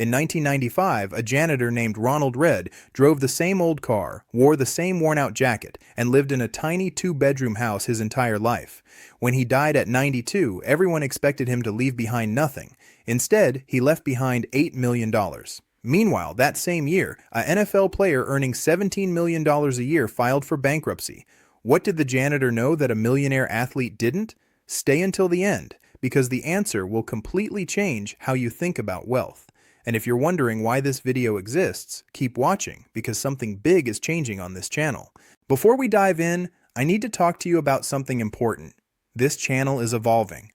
In 1995, a janitor named Ronald Read drove the same old car, wore the same worn-out jacket, and lived in a tiny two-bedroom house his entire life. When he died at 92, everyone expected him to leave behind nothing. Instead, he left behind $8 million. Meanwhile, that same year, an NFL player earning $17 million a year filed for bankruptcy. What did the janitor know that a millionaire athlete didn't? Stay until the end, because the answer will completely change how you think about wealth. And if you're wondering why this video exists, keep watching, because something big is changing on this channel. Before we dive in, I need to talk to you about something important. This channel is evolving.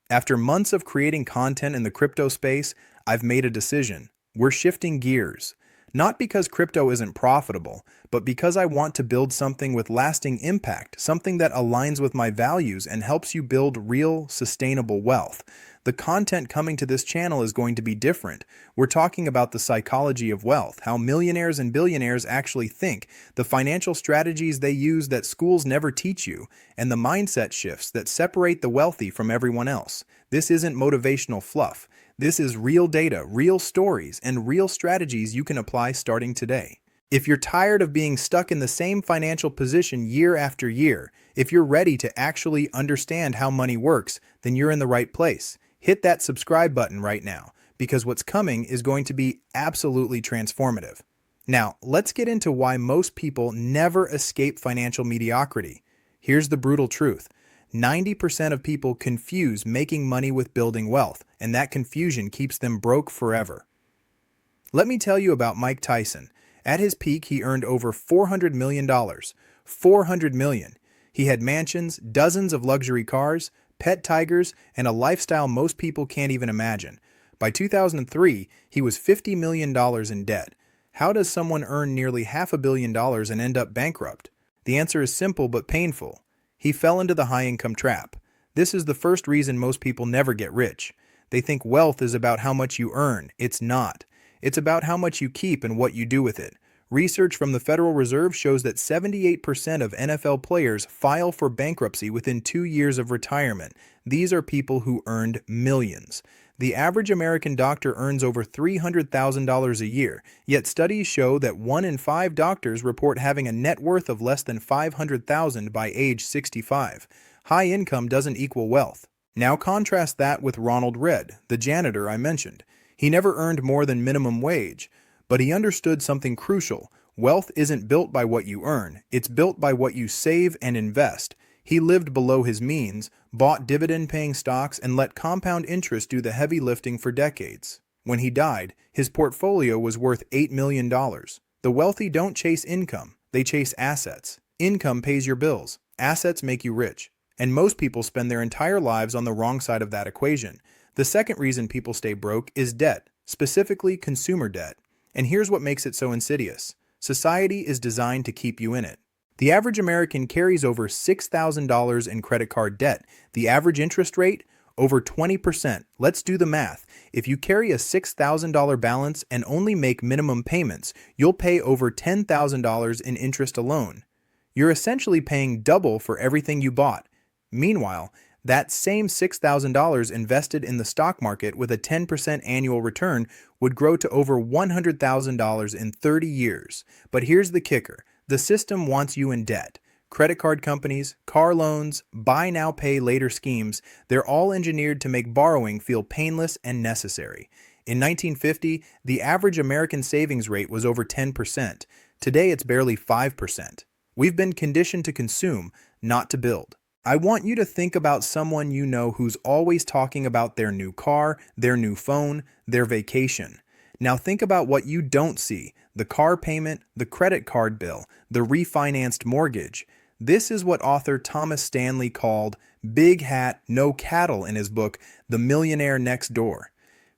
After months of creating content in the crypto space, I've made a decision. We're shifting gears. Not because crypto isn't profitable, but because I want to build something with lasting impact, something that aligns with my values and helps you build real, sustainable wealth. The content coming to this channel is going to be different. We're talking about the psychology of wealth, how millionaires and billionaires actually think, the financial strategies they use that schools never teach you, and the mindset shifts that separate the wealthy from everyone else. This isn't motivational fluff. This is real data, real stories, and real strategies you can apply starting today. If you're tired of being stuck in the same financial position year after year, if you're ready to actually understand how money works, then you're in the right place. Hit that subscribe button right now, because what's coming is going to be absolutely transformative. Now, let's get into why most people never escape financial mediocrity. Here's the brutal truth. 90% of people confuse making money with building wealth, and that confusion keeps them broke forever. Let me tell you about Mike Tyson. At his peak, he earned over $400 million. $400 million. He had mansions, dozens of luxury cars, pet tigers, and a lifestyle most people can't even imagine. By 2003, he was $50 million in debt. How does someone earn nearly $500 million and end up bankrupt? The answer is simple but painful. He fell into the high-income trap. This is the first reason most people never get rich. They think wealth is about how much you earn. It's not. It's about how much you keep and what you do with it. Research from the Federal Reserve shows that 78% of NFL players file for bankruptcy within 2 years of retirement. These are people who earned millions. The average American doctor earns over $300,000 a year, yet studies show that 1 in 5 doctors report having a net worth of less than $500,000 by age 65. High income doesn't equal wealth. Now contrast that with Ronald Read, the janitor I mentioned. He never earned more than minimum wage, but he understood something crucial. Wealth isn't built by what you earn, it's built by what you save and invest. He lived below his means, bought dividend-paying stocks, and let compound interest do the heavy lifting for decades. When he died, his portfolio was worth $8 million. The wealthy don't chase income, they chase assets. Income pays your bills, assets make you rich. And most people spend their entire lives on the wrong side of that equation. The second reason people stay broke is debt, specifically consumer debt. And here's what makes it so insidious. Society is designed to keep you in it. The average American carries over $6,000 in credit card debt. The average interest rate? Over 20%. Let's do the math. If you carry a $6,000 balance and only make minimum payments, you'll pay over $10,000 in interest alone. You're essentially paying double for everything you bought. Meanwhile, that same $6,000 invested in the stock market with a 10% annual return would grow to over $100,000 in 30 years. But here's the kicker. The system wants you in debt. Credit card companies, car loans, buy now pay later schemes, they're all engineered to make borrowing feel painless and necessary. In 1950, the average American savings rate was over 10%. Today it's barely 5%. We've been conditioned to consume, not to build. I want you to think about someone you know who's always talking about their new car, their new phone, their vacation. Now think about what you don't see, the car payment, the credit card bill, the refinanced mortgage. This is what author Thomas Stanley called big hat, no cattle in his book, The Millionaire Next Door.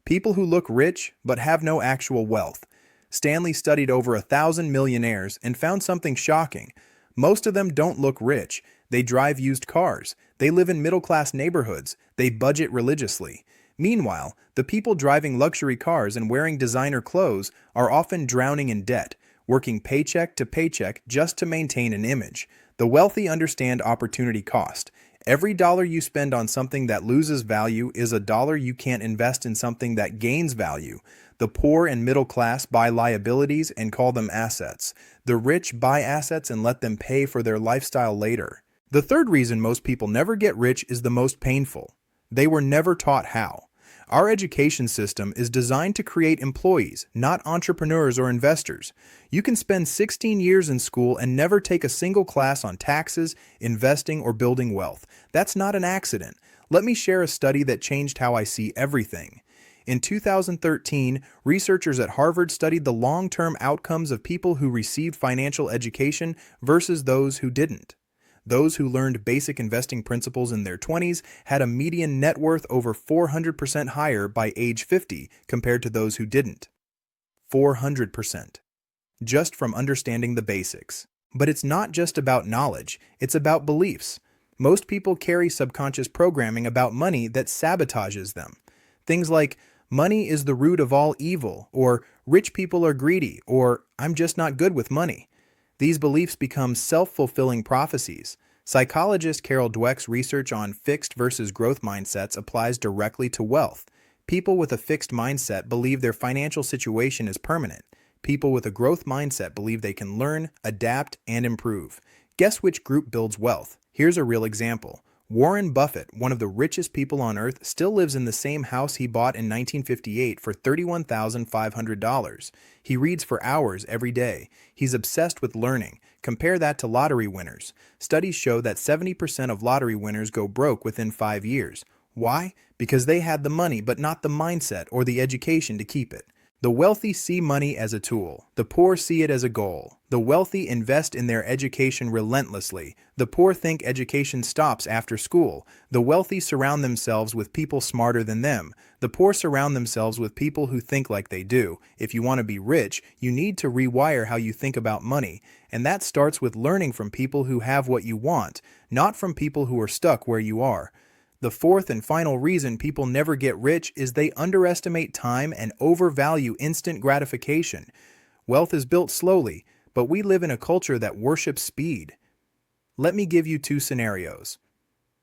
People who look rich but have no actual wealth. Stanley studied over 1,000 millionaires and found something shocking. Most of them don't look rich. They drive used cars. They live in middle-class neighborhoods. They budget religiously. Meanwhile, the people driving luxury cars and wearing designer clothes are often drowning in debt, working paycheck to paycheck just to maintain an image. The wealthy understand opportunity cost. Every dollar you spend on something that loses value is a dollar you can't invest in something that gains value. The poor and middle class buy liabilities and call them assets. The rich buy assets and let them pay for their lifestyle later. The third reason most people never get rich is the most painful. They were never taught how. Our education system is designed to create employees, not entrepreneurs or investors. You can spend 16 years in school and never take a single class on taxes, investing, or building wealth. That's not an accident. Let me share a study that changed how I see everything. In 2013, researchers at Harvard studied the long-term outcomes of people who received financial education versus those who didn't. Those who learned basic investing principles in their 20s had a median net worth over 400% higher by age 50 compared to those who didn't. 400%. Just from understanding the basics. But it's not just about knowledge, it's about beliefs. Most people carry subconscious programming about money that sabotages them. Things like, money is the root of all evil, or rich people are greedy, or I'm just not good with money. These beliefs become self-fulfilling prophecies. Psychologist Carol Dweck's research on fixed versus growth mindsets applies directly to wealth. People with a fixed mindset believe their financial situation is permanent. People with a growth mindset believe they can learn, adapt, and improve. Guess which group builds wealth? Here's a real example. Warren Buffett, one of the richest people on earth, still lives in the same house he bought in 1958 for $31,500. He reads for hours every day. He's obsessed with learning. Compare that to lottery winners. Studies show that 70% of lottery winners go broke within 5 years. Why? Because they had the money but not the mindset or the education to keep it. The wealthy see money as a tool. The poor see it as a goal. The wealthy invest in their education relentlessly. The poor think education stops after school. The wealthy surround themselves with people smarter than them. The poor surround themselves with people who think like they do. If you want to be rich, you need to rewire how you think about money. And that starts with learning from people who have what you want, not from people who are stuck where you are. The fourth and final reason people never get rich is they underestimate time and overvalue instant gratification. Wealth is built slowly, but we live in a culture that worships speed. Let me give you 2 scenarios.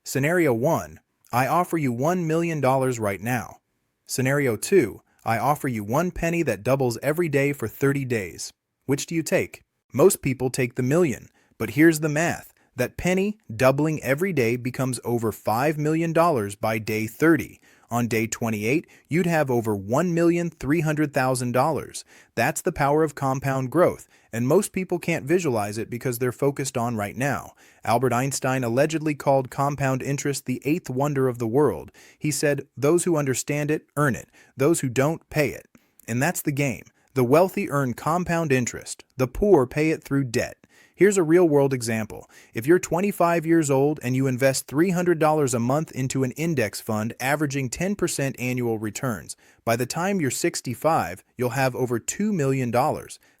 Scenario 1, I offer you $1 million right now. Scenario 2, I offer you 1 penny that doubles every day for 30 days. Which do you take? Most people take the million, but here's the math. That penny doubling every day becomes over $5 million by day 30. On day 28, you'd have over $1,300,000. That's the power of compound growth, and most people can't visualize it because they're focused on right now. Albert Einstein allegedly called compound interest the 8th wonder of the world. He said, "Those who understand it, earn it. Those who don't, pay it." And that's the game. The wealthy earn compound interest. The poor pay it through debt. Here's a real-world example. If you're 25 years old and you invest $300 a month into an index fund averaging 10% annual returns, by the time you're 65, you'll have over $2 million.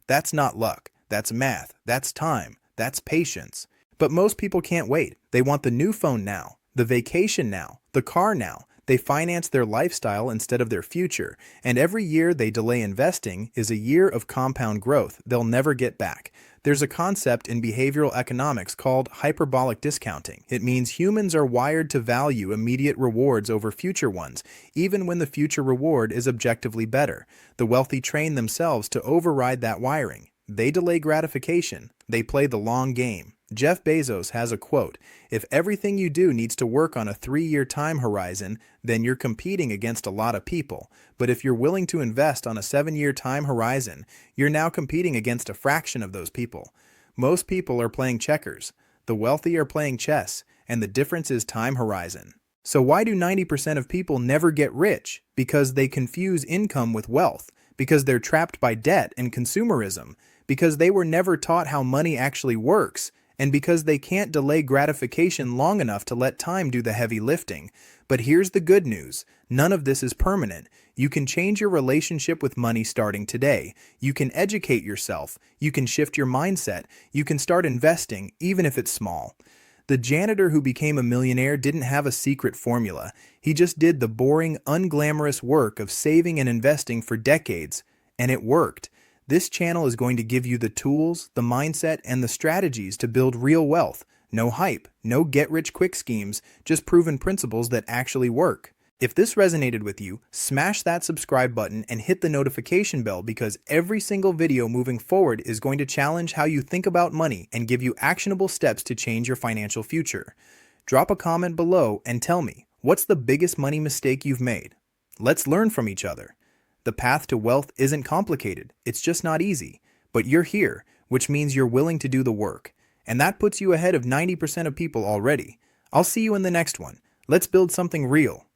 That's not luck. That's math. That's time. That's patience. But most people can't wait. They want the new phone now, the vacation now, the car now. They finance their lifestyle instead of their future, and every year they delay investing is a year of compound growth they'll never get back. There's a concept in behavioral economics called hyperbolic discounting. It means humans are wired to value immediate rewards over future ones, even when the future reward is objectively better. The wealthy train themselves to override that wiring. They delay gratification. They play the long game. Jeff Bezos has a quote, "If everything you do needs to work on a 3-year time horizon, then you're competing against a lot of people. But if you're willing to invest on a 7-year time horizon, you're now competing against a fraction of those people." Most people are playing checkers. The wealthy are playing chess, and the difference is time horizon. So why do 90% of people never get rich? Because they confuse income with wealth. Because they're trapped by debt and consumerism. Because they were never taught how money actually works. And because they can't delay gratification long enough to let time do the heavy lifting. But here's the good news. None of this is permanent. You can change your relationship with money starting today. You can educate yourself. You can shift your mindset. You can start investing, even if it's small. The janitor who became a millionaire didn't have a secret formula. He just did the boring, unglamorous work of saving and investing for decades, and it worked. This channel is going to give you the tools, the mindset, and the strategies to build real wealth. No hype, no get-rich-quick schemes, just proven principles that actually work. If this resonated with you, smash that subscribe button and hit the notification bell because every single video moving forward is going to challenge how you think about money and give you actionable steps to change your financial future. Drop a comment below and tell me, what's the biggest money mistake you've made? Let's learn from each other. The path to wealth isn't complicated, it's just not easy. But you're here, which means you're willing to do the work. And that puts you ahead of 90% of people already. I'll see you in the next one. Let's build something real.